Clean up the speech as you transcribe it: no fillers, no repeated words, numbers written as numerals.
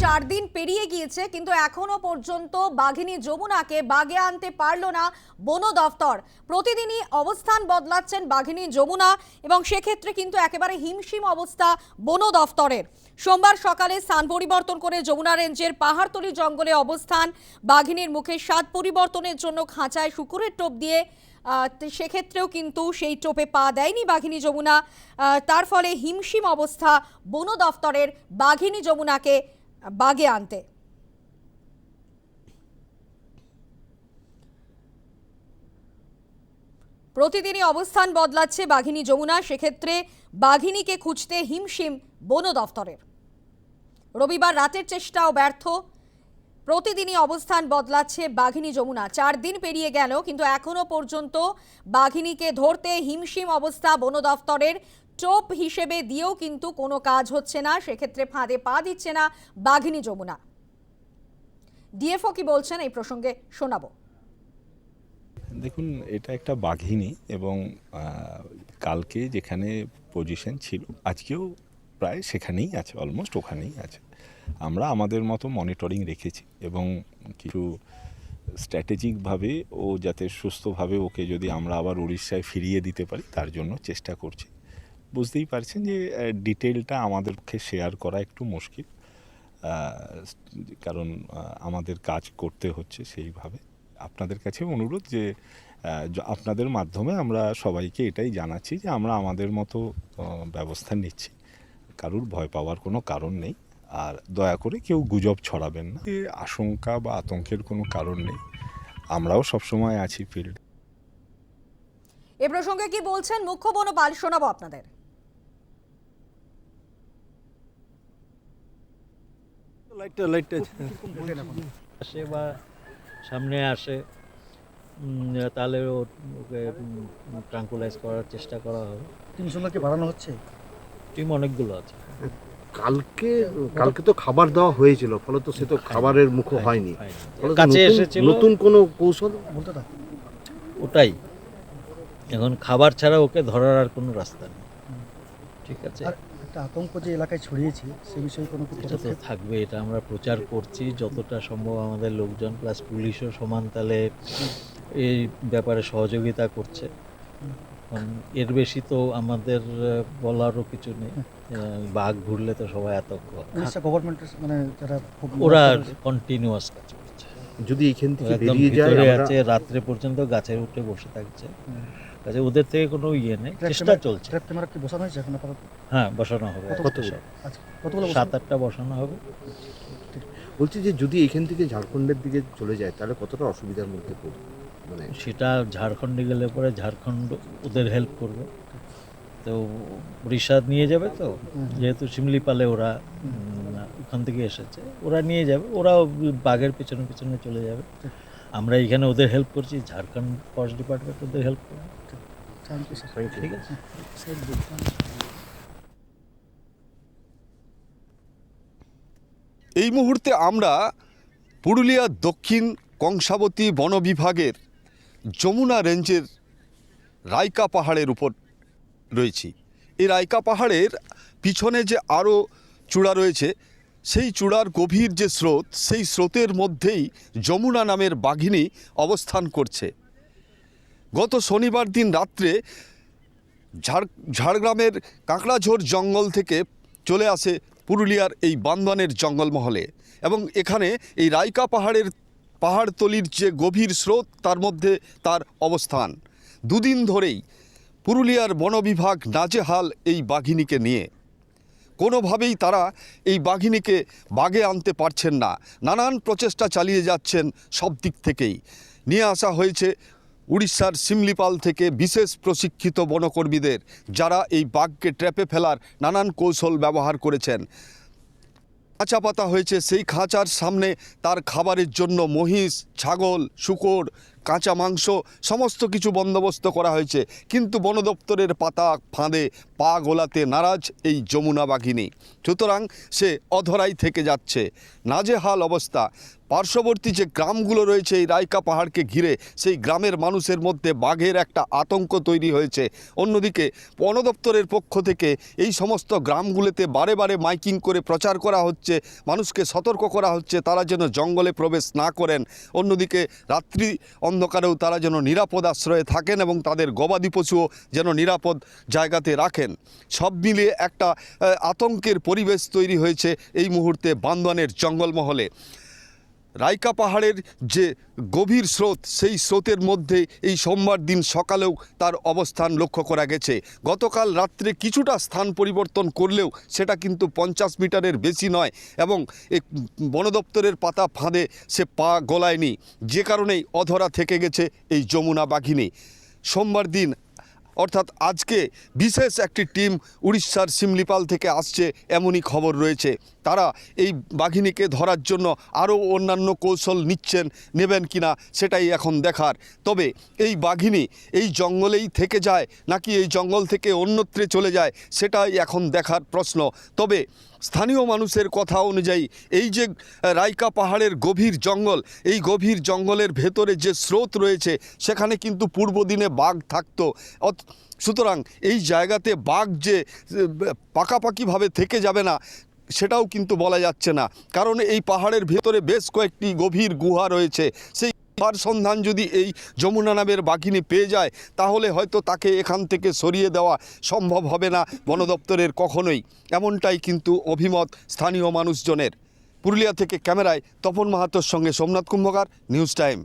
4 দিন পেরিয়ে গিয়েছে কিন্তু এখনো পর্যন্ত বাঘিনী যমুনাকে বাগে আনতে পারল না বন দফতর। প্রতিদিনই অবস্থান বদলাচ্ছেন বাঘিনী যমুনা এবং সেক্ষেত্রে কিন্তু একেবারে হিমশিম অবস্থা বন দফতরের। সোমবার সকালে স্থান পরিবর্তন করে যমুনা রেঞ্জের পাহাড়তলি জঙ্গলে অবস্থান। বাঘিনীর মুখে স্বাদ পরিবর্তনের জন্য খাঁচায় শূকরের টোপ দিয়ে সেক্ষেত্রেও কিন্তু সেই টোপে পা দেয়নি বাঘিনী যমুনা। তার ফলে হিমশিম অবস্থা বন দফতরের বাঘিনী যমুনাকে বাগে আনতে। প্রতিদিনই অবস্থান বদলাচ্ছে বাঘিনী যমুনা, সেক্ষেত্রে বাঘিনীকে খুঁজতে হিমশিম বন দফতরের। রবিবার রাতের চেষ্টাও ব্যর্থ। প্রতিদিনই অবস্থান বদলাচ্ছে বাঘিনী যমুনা। 4 দিন পেরিয়ে গেল কিন্তু এখনো পর্যন্ত বাঘিনীকে ধরতে হিমশিম অবস্থা বন দফতরের। টোপ হিসেবে দিয়েও কিন্তু কোনো কাজ হচ্ছে না, সেক্ষেত্রে ফাঁদে পা দিচ্ছে না বাঘিনী যমুনা। ডিএফও কি বলছেন এই প্রসঙ্গে শোনাবো। দেখুন, এটা একটা বাঘিনী এবং কালকে যেখানে পজিশন ছিল আজকেও প্রায় সেখানেই আছে, অলমোস্ট ওখানেই আছে। আমরা আমাদের মতো মনিটরিং রেখেছি এবং কিছু স্ট্র্যাটেজিকভাবে ও যাতে সুস্থভাবে ওকে যদি আমরা আবার উড়িষ্যায় ফিরিয়ে দিতে পারি তার জন্য চেষ্টা করছি। বুঝতেই পারছেন যে ডিটেলটা আমাদের পক্ষে শেয়ার করা একটু মুশকিল, কারণ আমাদের কাজ করতে হচ্ছে সেইভাবে। আপনাদের কাছে অনুরোধ যে আপনাদের মাধ্যমে আমরা সবাইকে এটাই জানাচ্ছি যে আমরা আমাদের মতো ব্যবস্থা নিচ্ছি, কারুর ভয় পাওয়ার কোনো কারণ নেই। আর দয়া করে কেউ গুজব ছড়াবেন না, আশঙ্কা বা আতঙ্কের কোনো কারণ নেই। আমরাও সবসময় আছি ফিল্ড। এ প্রসঙ্গে কি বলছেন মুখ্য বনপাল, শোনাবো আপনাদের। আসে বা সামনে আসে তাহলে ওকে ট্রাঙ্কুলাইজ করার চেষ্টা করা হবে। টিম সংখ্যা কি বাড়ানো হচ্ছে? টিম অনেকগুলো আছে। কালকে তো খাবার দেওয়া হয়েছিল, ফলে তো সে তো খাবারের মুখো হয়নি। কাছে এসেছিল, নতুন কোনো কৌশল বলতে না ওটাই এখন খাবার ছাড়া ওকে ধরার আর কোনো রাস্তা নেই। ঠিক আছে, একটা আতঙ্ক যে এলাকায় ছড়িয়েছে সে বিষয়ে কোনো এটা তো থাকবে, এটা আমরা প্রচার করছি যতটা সম্ভব। আমাদের লোকজন প্লাস পুলিশও সমান তালে এই ব্যাপারে সহযোগিতা করছে। এর বেশি তো আমাদের বলারও কিছু নেই। বাঘ ঘুরলে তো সবাই আতঙ্ক। উড়িষ্যা গভর্নমেন্টের মানে যারা ওরা কন্টিনিউয়াস কাজ করছে। যদি এখান থেকে একদম বেরিয়ে যায় ভিতরে আছে, রাত্রে পর্যন্ত গাছের উঠে বসে থাকছে। কাজে ওদের থেকে কোনো ইয়ে নেই, চেষ্টা চলছে। ট্র্যাপ ক্যামেরা কি বসানো হয়েছে এখন আপাতত? হ্যাঁ, বসানো হবে। কতগুলো? 7-8টা বসানো হবে। বলছি যে যদি এখান থেকে ঝাড়খণ্ডের দিকে চলে যায় তাহলে কতটা অসুবিধার মধ্যে পড়বে? মানে সেটা ঝাড়খণ্ডে গেলে পরে ঝাড়খণ্ড ওদের হেল্প করবে, তো উড়িষ্যা নিয়ে যাবে। তো যেহেতু শিমলিপালে ওরা ওখান থেকে এসেছে, ওরা নিয়ে যাবে, ওরা বাঘের পেছনে পেছনে চলে যাবে। আমরা এখানে ওদের হেল্প করছি, ঝাড়খণ্ড ফরেস্ট ডিপার্টমেন্ট ওদের হেল্প করবে। ঠিক আছে। এই মুহূর্তে আমরা পুরুলিয়া দক্ষিণ কংসাবতী বন বিভাগের যমুনা রেঞ্জের রাইকা পাহাড়ের উপর রয়েছি। এই রাইকা পাহাড়ের পিছনে যে আরও চূড়া রয়েছে, সেই চূড়ার গভীর যে স্রোত, সেই স্রোতের মধ্যেই যমুনা নামের বাঘিনী অবস্থান করছে। গত শনিবার দিন রাত্রে ঝাড়গ্রামের কাঁকড়াঝোড় জঙ্গল থেকে চলে আসে পুরুলিয়ার এই বান্দওয়ানের জঙ্গলমহলে এবং এখানে এই রাইকা পাহাড়তলির যে গভীর স্রোত তার মধ্যে তার অবস্থান। দুদিন ধরেই পুরুলিয়ার বন বিভাগ নাজেহাল এই বাঘিনীকে নিয়ে। কোনোভাবেই তারা এই বাঘিনীকে বাগে আনতে পারছেন না। নানান প্রচেষ্টা চালিয়ে যাচ্ছেন সব দিক থেকেই। নিয়ে আসা হয়েছে উড়িষ্যার শিমলিপাল থেকে বিশেষ প্রশিক্ষিত বনকর্মীদের, যারা এই বাঘকে ট্র্যাপে ফেলার নানান কৌশল ব্যবহার করেছেন। খাঁচা পাতা হয়েছে, সেই খাঁচার সামনে তার খাবারের জন্য মহিষ, ছাগল, শূকর কাঁচা মাংস সমস্ত কিছু বন্দোবস্ত করা হয়েছে, কিন্তু বন দপ্তরের পাতা ফাঁদে পা গোলাতে নারাজ এই যমুনা বাঘিনী। সুতরাং সে অধরাই থেকে যাচ্ছে, নাজেহাল অবস্থা। পার্শ্ববর্তী যে গ্রামগুলো রয়েছে এই রাইকা পাহাড়কে ঘিরে, সেই গ্রামের মানুষের মধ্যে বাঘের একটা আতঙ্ক তৈরি হয়েছে। অন্যদিকে বন দপ্তরের পক্ষ থেকে এই সমস্ত গ্রামগুলোতে বারে বারে মাইকিং করে প্রচার করা হচ্ছে, মানুষকে সতর্ক করা হচ্ছে তারা যেন জঙ্গলে প্রবেশ না করেন। অন্যদিকে রাত্রি অন্ধকারেও তারা যেন নিরাপদ আশ্রয়ে থাকেন এবং তাদের গবাদি পশুও যেন নিরাপদ জায়গাতে রাখেন। সব মিলিয়ে একটা আতঙ্কের পরিবেশ তৈরি হয়েছে এই মুহূর্তে বান্দওয়ানের জঙ্গলমহলে। রাইকা পাহাড়ের যে গভীর স্রোত, সেই স্রোতের মধ্যে এই সোমবার দিন সকালেও তার অবস্থান লক্ষ্য করা গেছে। গতকাল রাত্রে কিছুটা স্থান পরিবর্তন করলেও সেটা কিন্তু 50 মিটারের বেশি নয়, এবং এই বন দপ্তরের পাতা ফাঁদে সে পা গলায়নি, যে কারণেই অধরা থেকে গেছে এই যমুনা বাঘিনী। সোমবার দিন অর্থাৎ আজকে বিশেষ একটি টিম উড়িষ্যার শিমলিপাল থেকে আসছে এমনই খবর রয়েছে। তারা এই বাঘিনীকে ধরার জন্য আরও অন্যান্য কৌশল নেবেন কিনা সেটাই এখন দেখার। তবে এই বাঘিনী এই জঙ্গলেই থেকে যায় নাকি এই জঙ্গল থেকে অন্যত্রে চলে যায় সেটাই এখন দেখার প্রশ্ন। তবে স্থানীয় মানুষের কথা অনুযায়ী এই যে রাইকা পাহাড়ের গভীর জঙ্গল, এই গভীর জঙ্গলের ভেতরে যে স্রোত রয়েছে সেখানে কিন্তু পূর্বদিনে বাঘ থাকতো। সুতরাং এই জায়গাতে বাঘ যে পাকাপাকিভাবে থেকে যাবে না সেটাও কিন্তু বলা যাচ্ছে না, কারণ এই পাহাড়ের ভেতরে বেশ কয়েকটি গভীর গুহা রয়েছে। সেই গুহার সন্ধান যদি এই যমুনা নামের বাঘিনী পেয়ে যায় তাহলে হয়তো তাকে এখান থেকে সরিয়ে দেওয়া সম্ভব হবে না বন দপ্তরের কখনোই, এমনটাই কিন্তু অভিমত স্থানীয় মানুষজনের। পুরুলিয়া থেকে ক্যামেরায় তপন মাহাতোর সঙ্গে সোমনাথ কুম্ভকার, নিউজ টাইম।